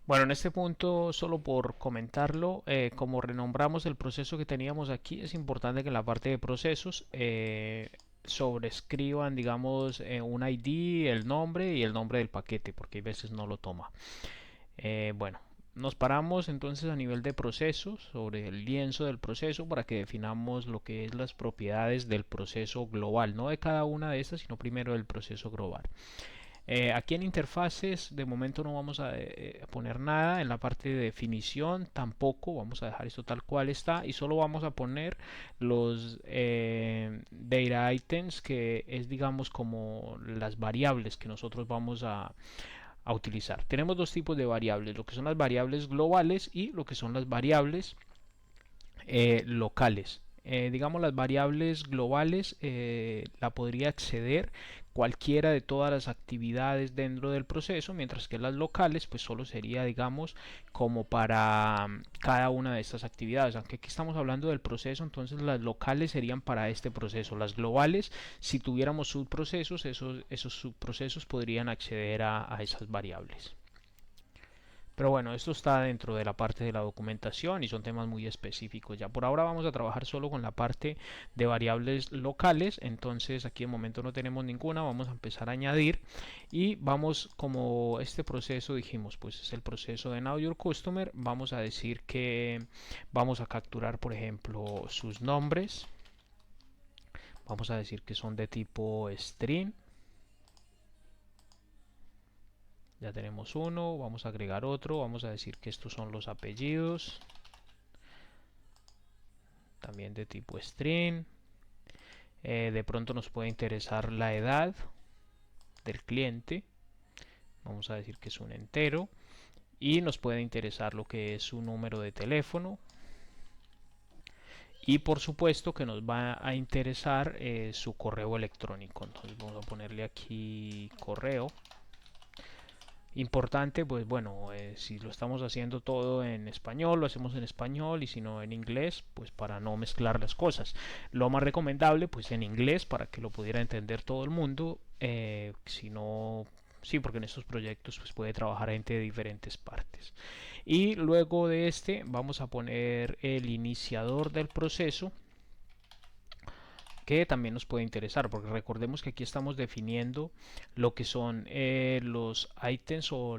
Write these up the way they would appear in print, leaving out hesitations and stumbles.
Bueno, en este punto, solo por comentarlo, como renombramos el proceso que teníamos aquí, es importante que en la parte de procesos sobrescriban, digamos, un ID, el nombre y el nombre del paquete, porque hay veces no lo toma. Bueno, nos paramos entonces a nivel de procesos, sobre el lienzo del proceso, para que definamos lo que es las propiedades del proceso global, no de cada una de estas, sino primero del proceso global. Aquí en interfaces de momento no vamos a poner nada, en la parte de definición tampoco, vamos a dejar esto tal cual está y solo vamos a poner los data items, que es digamos como las variables que nosotros vamos a utilizar. Tenemos dos tipos de variables, lo que son las variables globales y lo que son las variables locales. Digamos, las variables globales la podría acceder cualquiera de todas las actividades dentro del proceso, mientras que las locales pues solo sería, digamos, como para cada una de estas actividades. Aunque aquí estamos hablando del proceso, entonces las locales serían para este proceso. Las globales, si tuviéramos subprocesos, esos subprocesos podrían acceder a esas variables. Pero bueno, esto está dentro de la parte de la documentación y son temas muy específicos. Ya por ahora vamos a trabajar solo con la parte de variables locales. Entonces aquí de momento no tenemos ninguna. Vamos a empezar a añadir y vamos, como este proceso dijimos, pues es el proceso de Now Your Customer. Vamos a decir que vamos a capturar, por ejemplo, sus nombres. Vamos a decir que son de tipo string. Ya tenemos uno, vamos a agregar otro, vamos a decir que estos son los apellidos, también de tipo string. De pronto nos puede interesar la edad del cliente, vamos a decir que es un entero, y nos puede interesar lo que es su número de teléfono, y por supuesto que nos va a interesar su correo electrónico. Entonces vamos a ponerle aquí correo. Importante, pues bueno, si lo estamos haciendo todo en español, lo hacemos en español, y si no en inglés, pues para no mezclar las cosas. Lo más recomendable, pues en inglés, para que lo pudiera entender todo el mundo. Si no, sí, porque en estos proyectos pues puede trabajar gente de diferentes partes. Y luego de este vamos a poner el iniciador del proceso, que también nos puede interesar, porque recordemos que aquí estamos definiendo lo que son los ítems, o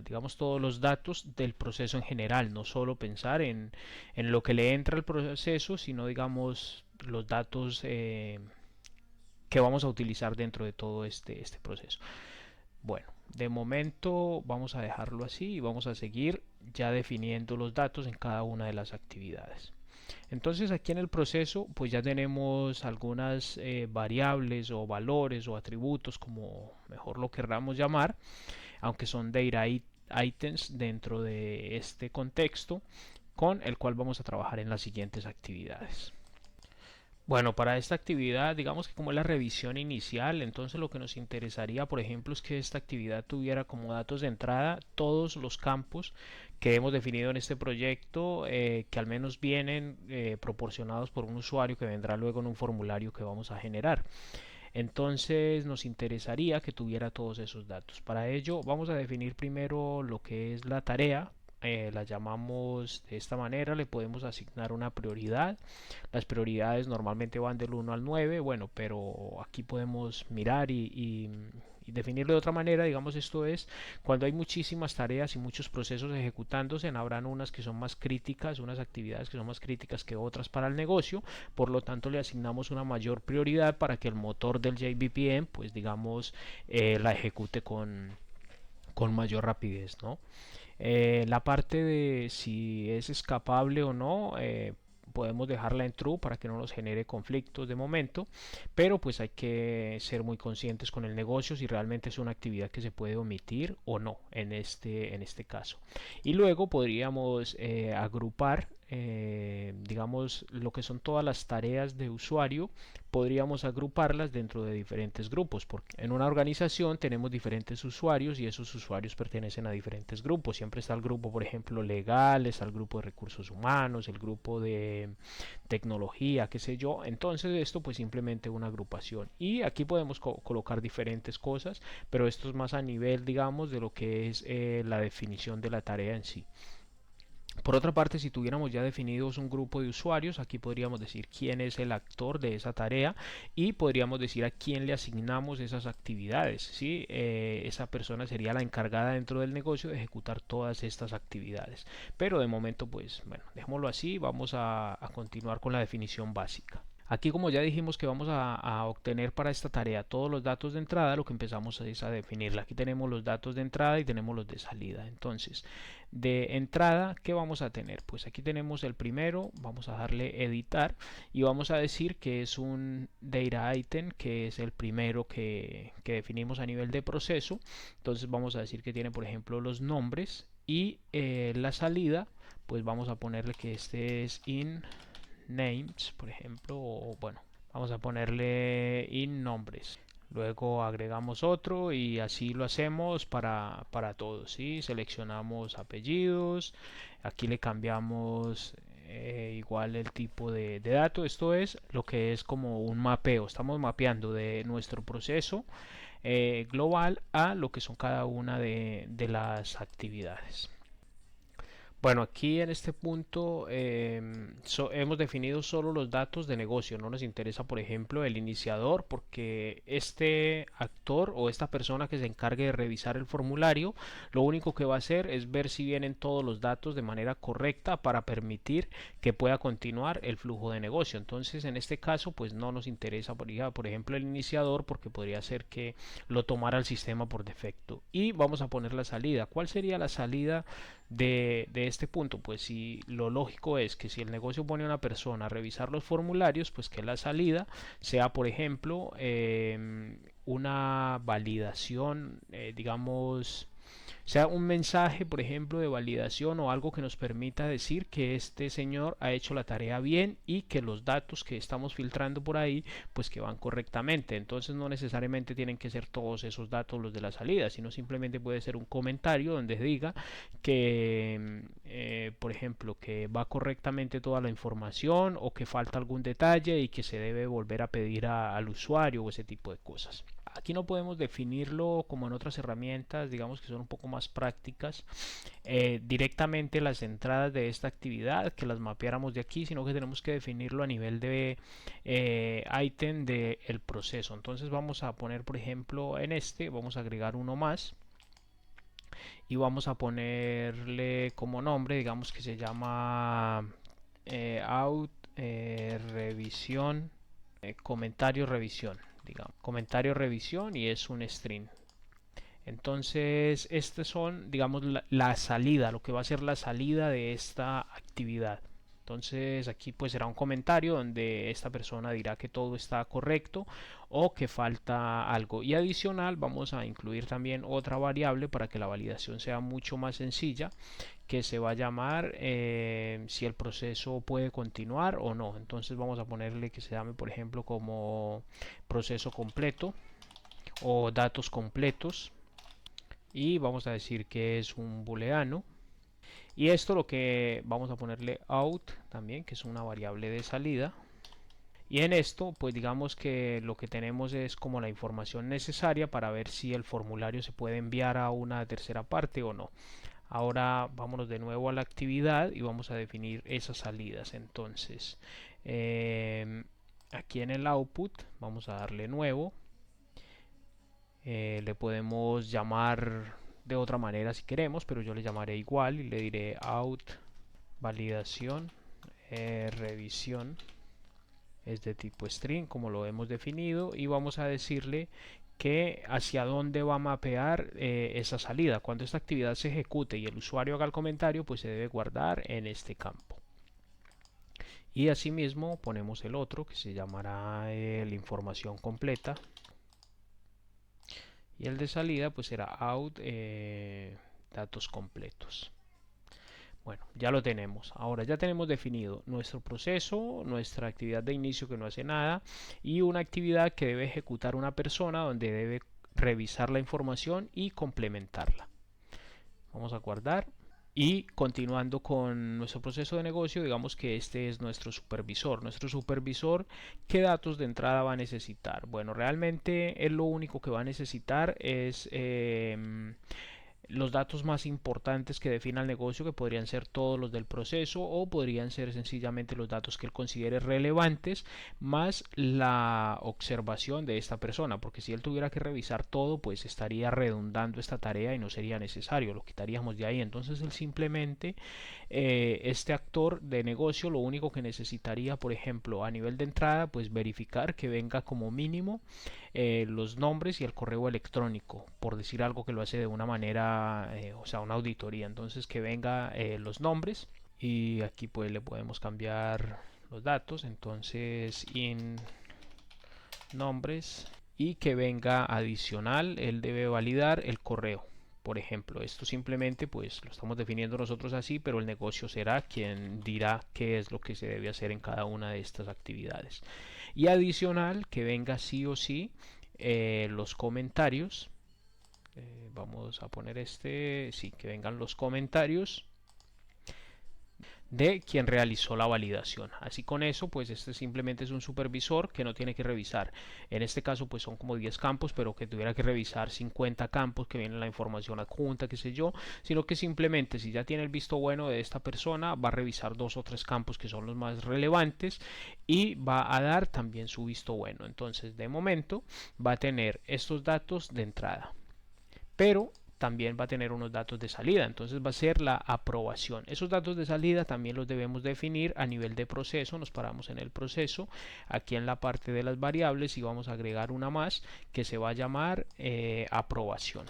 digamos todos los datos del proceso en general, no solo pensar en lo que le entra al proceso, sino digamos los datos que vamos a utilizar dentro de todo este proceso. Bueno, de momento vamos a dejarlo así y vamos a seguir ya definiendo los datos en cada una de las actividades. Entonces aquí en el proceso pues ya tenemos algunas variables o valores o atributos, como mejor lo querramos llamar, aunque son data items dentro de este contexto, con el cual vamos a trabajar en las siguientes actividades. Bueno, para esta actividad, digamos que como es la revisión inicial, entonces lo que nos interesaría, por ejemplo, es que esta actividad tuviera como datos de entrada todos los campos que hemos definido en este proyecto, que al menos vienen proporcionados por un usuario que vendrá luego en un formulario que vamos a generar. Entonces nos interesaría que tuviera todos esos datos. Para ello vamos a definir primero lo que es la tarea. La llamamos de esta manera, le podemos asignar una prioridad. Las prioridades normalmente van del 1 al 9, bueno, pero aquí podemos mirar y definirlo de otra manera. Digamos, esto es cuando hay muchísimas tareas y muchos procesos ejecutándose, habrán unas que son más críticas, unas actividades que son más críticas que otras para el negocio, por lo tanto le asignamos una mayor prioridad para que el motor del JVPM pues digamos la ejecute con mayor rapidez, ¿no? La parte de si es escapable o no, podemos dejarla en true para que no nos genere conflictos de momento, pero pues hay que ser muy conscientes con el negocio si realmente es una actividad que se puede omitir o no en este caso. Y luego podríamos agrupar digamos, lo que son todas las tareas de usuario, podríamos agruparlas dentro de diferentes grupos, porque en una organización tenemos diferentes usuarios y esos usuarios pertenecen a diferentes grupos. Siempre está el grupo, por ejemplo, legal, está el grupo de recursos humanos, el grupo de tecnología, qué sé yo. Entonces esto pues simplemente una agrupación. Y aquí podemos colocar diferentes cosas, pero esto es más a nivel, digamos, de lo que es la definición de la tarea en sí. Por otra parte, si tuviéramos ya definidos un grupo de usuarios, aquí podríamos decir quién es el actor de esa tarea y podríamos decir a quién le asignamos esas actividades. ¿Sí? Esa persona sería la encargada dentro del negocio de ejecutar todas estas actividades. Pero de momento, pues bueno, dejémoslo así, vamos a continuar con la definición básica. Aquí, como ya dijimos que vamos a obtener para esta tarea todos los datos de entrada, lo que empezamos es a definirla. Aquí tenemos los datos de entrada y tenemos los de salida. Entonces, de entrada, ¿qué vamos a tener? Pues aquí tenemos el primero, vamos a darle editar y vamos a decir que es un data item, que es el primero que definimos a nivel de proceso. Entonces vamos a decir que tiene, por ejemplo, los nombres y la salida, pues vamos a ponerle que este es in names, por ejemplo, o bueno, vamos a ponerle in nombres. Luego agregamos otro y así lo hacemos para todos. ¿Sí? Seleccionamos apellidos, aquí le cambiamos igual el tipo de dato. Esto es lo que es como un mapeo. Estamos mapeando de nuestro proceso global a lo que son cada una de las actividades. Bueno, aquí en este punto hemos definido solo los datos de negocio. No nos interesa, por ejemplo, el iniciador, porque este actor o esta persona que se encargue de revisar el formulario, lo único que va a hacer es ver si vienen todos los datos de manera correcta para permitir que pueda continuar el flujo de negocio. Entonces, en este caso, pues no nos interesa, por ejemplo, el iniciador, porque podría ser que lo tomara el sistema por defecto. Y vamos a poner la salida. ¿Cuál sería la salida de este punto? Pues si lo lógico es que si el negocio pone a una persona a revisar los formularios, pues que la salida sea, por ejemplo, una validación, digamos, sea un mensaje, por ejemplo, de validación o algo que nos permita decir que este señor ha hecho la tarea bien y que los datos que estamos filtrando por ahí, pues que van correctamente. Entonces no necesariamente tienen que ser todos esos datos los de la salida, sino simplemente puede ser un comentario donde diga que, por ejemplo, que va correctamente toda la información o que falta algún detalle y que se debe volver a pedir al usuario o ese tipo de cosas. Aquí no podemos definirlo como en otras herramientas, digamos que son un poco más prácticas, directamente las entradas de esta actividad, que las mapeáramos de aquí, sino que tenemos que definirlo a nivel de ítem del proceso. Entonces vamos a poner, por ejemplo, en este, vamos a agregar uno más y vamos a ponerle como nombre, digamos que se llama out revisión, comentario revisión, digamos, comentario revisión y es un string. Entonces, estas son, digamos, la salida, lo que va a ser la salida de esta actividad. Entonces, aquí pues será un comentario donde esta persona dirá que todo está correcto o que falta algo. Y adicional, vamos a incluir también otra variable para que la validación sea mucho más sencilla, que se va a llamar si el proceso puede continuar o no. Entonces, vamos a ponerle que se llame, por ejemplo, como proceso completo o datos completos y vamos a decir que es un booleano y esto lo que vamos a ponerle out también, que es una variable de salida, y en esto pues digamos que lo que tenemos es como la información necesaria para ver si el formulario se puede enviar a una tercera parte o no. Ahora vámonos de nuevo a la actividad y vamos a definir esas salidas. Entonces aquí en el output vamos a darle nuevo, le podemos llamar de otra manera si queremos, pero yo le llamaré igual y le diré out validación revisión, es de tipo string como lo hemos definido, y vamos a decirle que hacia dónde va a mapear esa salida. Cuando esta actividad se ejecute y el usuario haga el comentario, pues se debe guardar en este campo. Y asimismo ponemos el otro que se llamará la información completa, y el de salida pues será out datos completos. Bueno, ya lo tenemos. Ahora ya tenemos definido nuestro proceso, nuestra actividad de inicio que no hace nada y una actividad que debe ejecutar una persona donde debe revisar la información y complementarla. Vamos a guardar. Y continuando con nuestro proceso de negocio, digamos que este es nuestro supervisor. Nuestro supervisor, ¿qué datos de entrada va a necesitar? Bueno, realmente él lo único que va a necesitar es los datos más importantes que define el negocio, que podrían ser todos los del proceso o podrían ser sencillamente los datos que él considere relevantes, más la observación de esta persona, porque si él tuviera que revisar todo, pues estaría redundando esta tarea y no sería necesario, lo quitaríamos de ahí. Entonces él simplemente, este actor de negocio, lo único que necesitaría, por ejemplo, a nivel de entrada, pues verificar que venga como mínimo los nombres y el correo electrónico, por decir algo que lo hace de una manera, o sea, una auditoría. Entonces que venga los nombres y aquí pues le podemos cambiar los datos. Entonces in nombres y que venga adicional, él debe validar el correo. Por ejemplo, esto simplemente pues lo estamos definiendo nosotros así, pero el negocio será quien dirá qué es lo que se debe hacer en cada una de estas actividades. Y adicional, que venga sí o sí los comentarios. Vamos a poner este, sí, que vengan los comentarios de quien realizó la validación. Así con eso, pues este simplemente es un supervisor que no tiene que revisar. En este caso, pues son como 10 campos, pero que tuviera que revisar 50 campos que vienen la información adjunta, qué sé yo, sino que simplemente si ya tiene el visto bueno de esta persona, va a revisar 2 o 3 campos que son los más relevantes y va a dar también su visto bueno. Entonces, de momento, va a tener estos datos de entrada, pero también va a tener unos datos de salida, entonces va a ser la aprobación. Esos datos de salida también los debemos definir a nivel de proceso. Nos paramos en el proceso, aquí en la parte de las variables, y vamos a agregar una más que se va a llamar aprobación.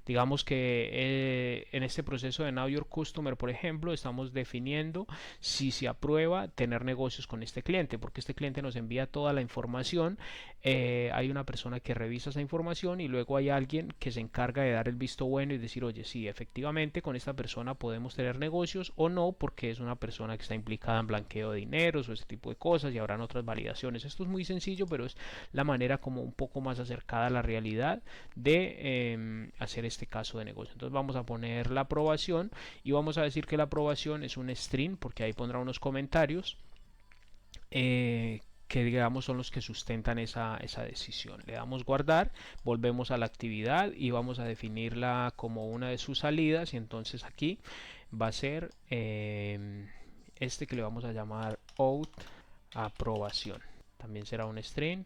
Digamos que en este proceso de Now Your Customer, por ejemplo, estamos definiendo si se aprueba tener negocios con este cliente, porque este cliente nos envía toda la información. Hay una persona que revisa esa información y luego hay alguien que se encarga de dar el visto bueno y decir, oye, sí, efectivamente con esta persona podemos tener negocios o no, porque es una persona que está implicada en blanqueo de dineros o ese tipo de cosas, y habrán otras validaciones. Esto es muy sencillo, pero es la manera como un poco más acercada a la realidad de hacer este caso de negocio. Entonces vamos a poner la aprobación y vamos a decir que la aprobación es un string, porque ahí pondrá unos comentarios que digamos son los que sustentan esa decisión. Le damos guardar, volvemos a la actividad y vamos a definirla como una de sus salidas, y entonces aquí va a ser este que le vamos a llamar out aprobación. También será un string.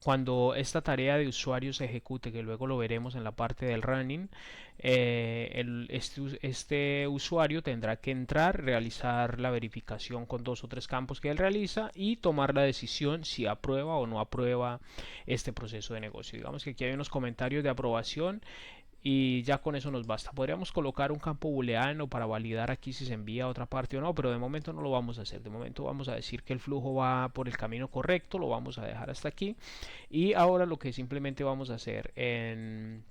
Cuando esta tarea de usuario se ejecute, que luego lo veremos en la parte del running, este usuario tendrá que entrar, realizar la verificación con 2 o 3 campos que él realiza y tomar la decisión si aprueba o no aprueba este proceso de negocio. Digamos que aquí hay unos comentarios de aprobación y ya con eso nos basta. Podríamos colocar un campo booleano para validar aquí si se envía a otra parte o no, pero de momento no lo vamos a hacer. De momento vamos a decir que el flujo va por el camino correcto, lo vamos a dejar hasta aquí. Y ahora lo que simplemente vamos a hacer en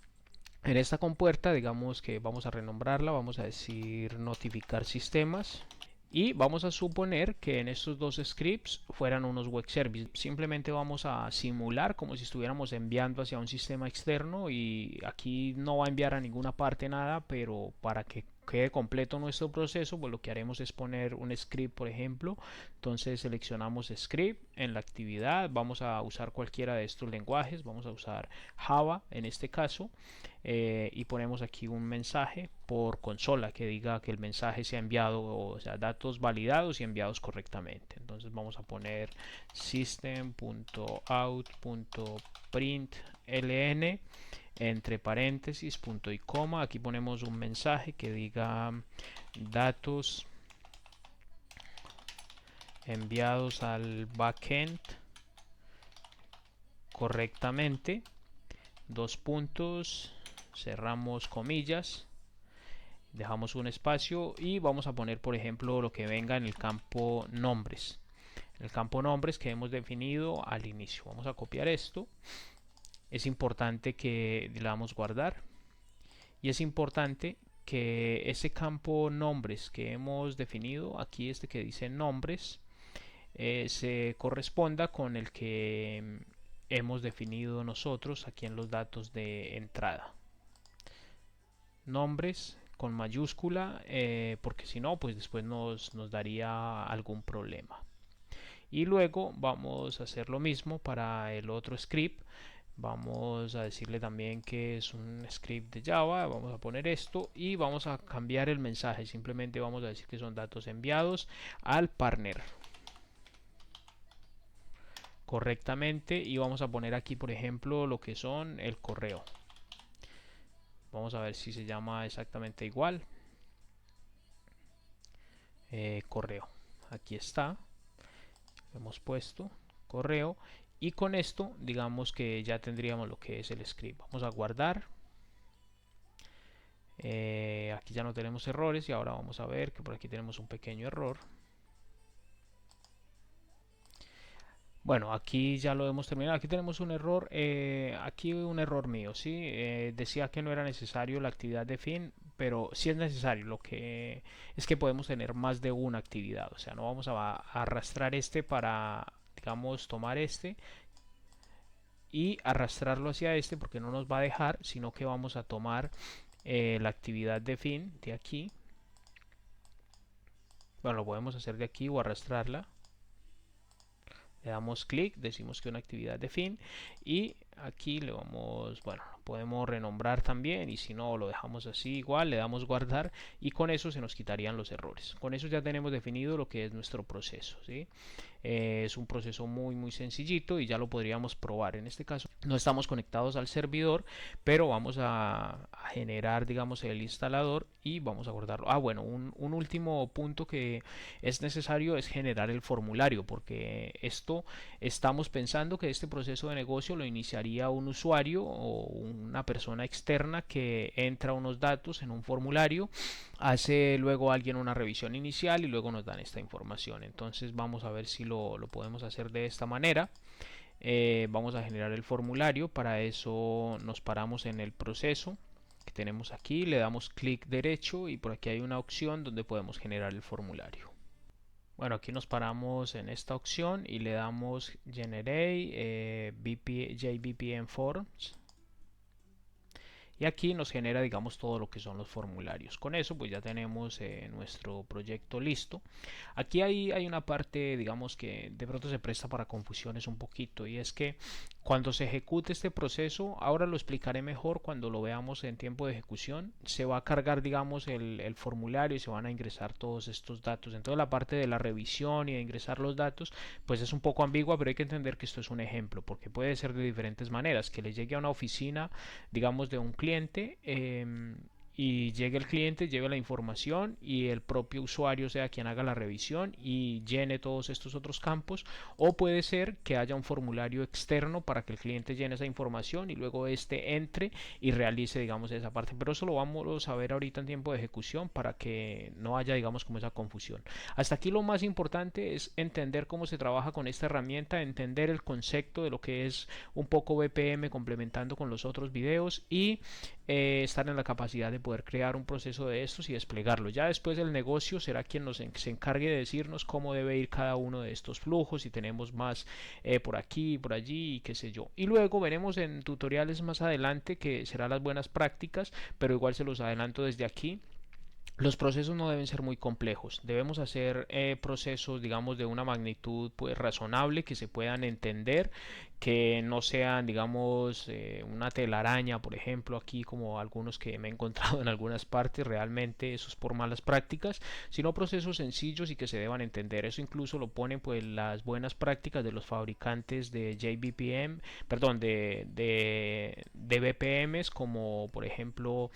esta compuerta, digamos que vamos a renombrarla, vamos a decir notificar sistemas. Y vamos a suponer que en estos 2 scripts fueran unos web services. Simplemente vamos a simular como si estuviéramos enviando hacia un sistema externo, y aquí no va a enviar a ninguna parte nada, pero para que quede completo nuestro proceso, pues lo que haremos es poner un script, por ejemplo. Entonces seleccionamos script en la actividad, vamos a usar cualquiera de estos lenguajes, vamos a usar Java en este caso, y ponemos aquí un mensaje por consola que diga que el mensaje se ha enviado, o sea, datos validados y enviados correctamente. Entonces vamos a poner system.out.println entre paréntesis, punto y coma. Aquí ponemos un mensaje que diga datos enviados al backend correctamente, 2 puntos, cerramos comillas, dejamos un espacio y vamos a poner, por ejemplo, lo que venga en el campo nombres. En el campo nombres que hemos definido al inicio. Vamos a copiar esto. Es importante que le damos guardar. Y es importante que ese campo nombres que hemos definido, aquí este que dice nombres, se corresponda con el que hemos definido nosotros aquí en los datos de entrada. Nombres con mayúscula, porque si no, pues después nos daría algún problema. Y luego vamos a hacer lo mismo para el otro script. Vamos a decirle también que es un script de Java. Vamos a poner esto y vamos a cambiar el mensaje. Simplemente vamos a decir que son datos enviados al partner correctamente, y vamos a poner aquí, por ejemplo, lo que son el correo. Vamos a ver si se llama exactamente igual. Correo. Aquí está. Hemos puesto correo, y con esto digamos que ya tendríamos lo que es el script. Vamos a guardar. Aquí ya no tenemos errores, y ahora vamos a ver que por aquí tenemos un pequeño error. Bueno, aquí ya lo hemos terminado. Aquí tenemos un error, aquí un error mío, ¿sí? Decía que no era necesario la actividad de fin, pero sí es necesario. Lo que es que podemos tener más de una actividad, o sea, no vamos a arrastrar este para, digamos, tomar este y arrastrarlo hacia este, porque no nos va a dejar, sino que vamos a tomar la actividad de fin de aquí. Bueno, lo podemos hacer de aquí o arrastrarla. Le damos clic, decimos que una actividad de fin, y aquí le vamos, bueno, podemos renombrar también, y si no lo dejamos así igual, le damos guardar, y con eso se nos quitarían los errores. Con eso ya tenemos definido lo que es nuestro proceso, ¿sí? Es un proceso muy sencillito y ya lo podríamos probar. En este caso no estamos conectados al servidor, pero vamos a generar, digamos, el instalador y vamos a guardarlo. Bueno, un último punto que es necesario es generar el formulario, porque esto estamos pensando que este proceso de negocio lo iniciaría un usuario o una persona externa que entra unos datos en un formulario, hace luego alguien una revisión inicial y luego nos dan esta información. Entonces vamos a ver si lo podemos hacer de esta manera. Vamos a generar el formulario. Para eso nos paramos en el proceso que tenemos aquí, le damos clic derecho y por aquí hay una opción donde podemos generar el formulario. Bueno, aquí nos paramos en esta opción y le damos Generate JVPN Forms. Y aquí nos genera, digamos, todo lo que son los formularios. Con eso pues ya tenemos nuestro proyecto listo. Aquí hay una parte, digamos, que de pronto se presta para confusiones un poquito, y es que cuando se ejecute este proceso, ahora lo explicaré mejor cuando lo veamos en tiempo de ejecución, se va a cargar, digamos, el formulario y se van a ingresar todos estos datos. Entonces la parte de la revisión y de ingresar los datos pues es un poco ambigua, pero hay que entender que esto es un ejemplo, porque puede ser de diferentes maneras, que le llegue a una oficina, digamos, de un cliente, y llegue el cliente, lleve la información y el propio usuario sea quien haga la revisión y llene todos estos otros campos, o puede ser que haya un formulario externo para que el cliente llene esa información y luego este entre y realice, digamos, esa parte. Pero eso lo vamos a ver ahorita en tiempo de ejecución para que no haya, digamos, como esa confusión. Hasta aquí lo más importante es entender cómo se trabaja con esta herramienta, entender el concepto de lo que es un poco BPM complementando con los otros videos, y estar en la capacidad de poder crear un proceso de estos y desplegarlo. Ya después el negocio será quien se encargue de decirnos cómo debe ir cada uno de estos flujos, si tenemos más por aquí, por allí y qué sé yo. Y luego veremos en tutoriales más adelante que serán las buenas prácticas, pero igual se los adelanto desde aquí. Los procesos no deben ser muy complejos, debemos hacer procesos, digamos, de una magnitud pues razonable, que se puedan entender, que no sean, digamos, una telaraña, por ejemplo, aquí como algunos que me he encontrado en algunas partes. Realmente eso es por malas prácticas, sino procesos sencillos y que se deban entender. Eso incluso lo ponen pues las buenas prácticas de los fabricantes de JVPM, perdón, de BPMs, como por ejemplo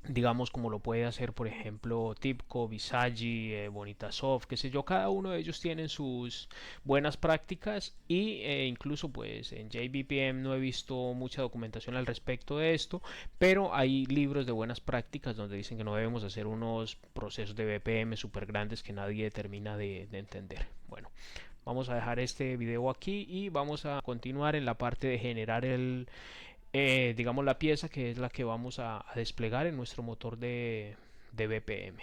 digamos, como lo puede hacer por ejemplo TIBCO, Visagi, Bonitasoft, qué sé yo. Cada uno de ellos tienen sus buenas prácticas, y incluso pues en JVPM no he visto mucha documentación al respecto de esto, pero hay libros de buenas prácticas donde dicen que no debemos hacer unos procesos de BPM súper grandes que nadie termina de entender. Bueno, vamos a dejar este video aquí y vamos a continuar en la parte de generar digamos la pieza que es la que vamos a desplegar en nuestro motor de BPM.